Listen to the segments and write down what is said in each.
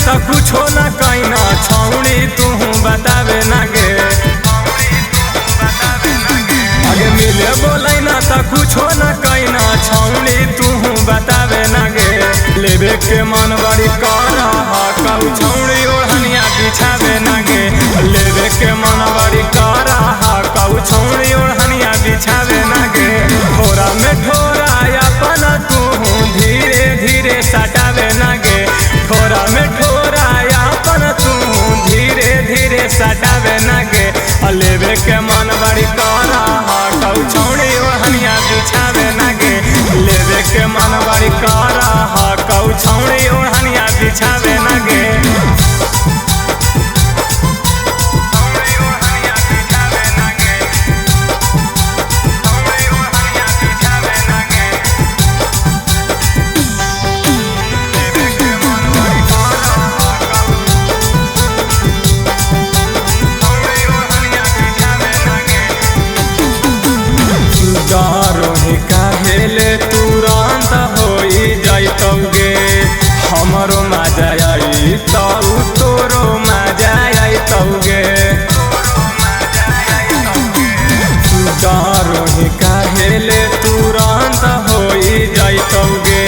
तो कुछो न कहना छौड़ी तू बतावे ना गे। आगे मिले बोले ना तो कुछो न कहना छौड़ी तू बतावे ना गे। लेबे के मन बड़ी कर कहू छौड़ी ओढ़निया बिछावे ना गे। लेबे के मन बड़ी कर कहू छौड़ी ओढ़निया बिछावे ना गे। ठोरा में ठोरा अपन तू धीरे धीरे सटावे ना गे। ठोरा में ठोरा अपन तू धीरे धीरे सटावे ना गे। लेबे के मन बड़ी कर कहू छौड़ी ओढ़निया बिछावे ना गे। लेबे के मन बड़ी कर कहू छौड़ी ओढ़निया बिछावे ना गे। डरोही काहेले तुरंत होई जाइतौगे। हमरो मजा आई तोरो मजा आइतौगे। डरोही काहेले तुरंत होई जाइतौगे।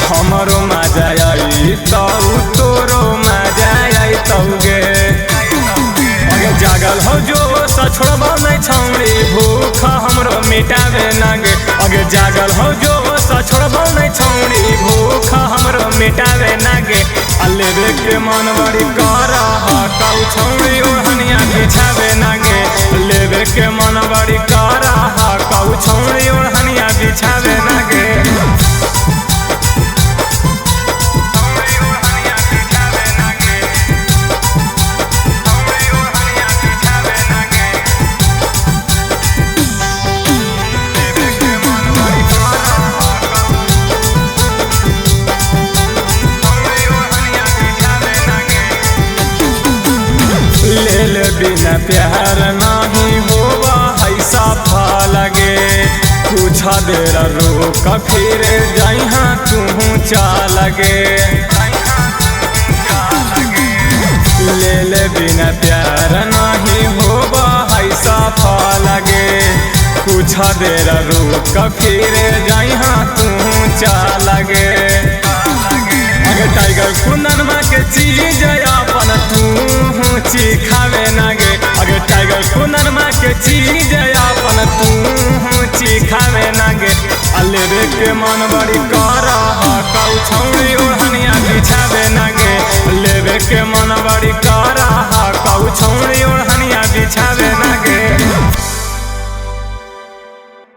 हमरो मजा आई तोरो मजा आइतौगे। अगे जागल हो जो छोड़बा नहीं छौड़ी भूख हमरो मिटावे ना गे। अगे जागल हो जो छोड़बा नहीं छौड़ी भूख हमरो मिटावे ना गे। लेबे के मन बड़ी कर कहू छौड़ी ओढ़निया बिछावे ना गे। लेबे के मन बड़ी कर कहू छौड़ी ओढ़निया बिछावे ना गे। ले बिना प्यार नहीं होवा ऐसा लगे। कुछ देर रोक फिर जहाँ तू चालगे। ले बिना प्यार नहीं होवा ऐसा लगे। कुछ देर रोक फिर जहाँ तू चालगे। अगे टाइगर कुंदनमा के चीज अपन तू चिखावे ना गे। अगे टाइगर कुंदनमा के चीज अपन तू चिखावे ना गे। लेबे के मन बड़ी कर कहू छौड़ी ओढ़निया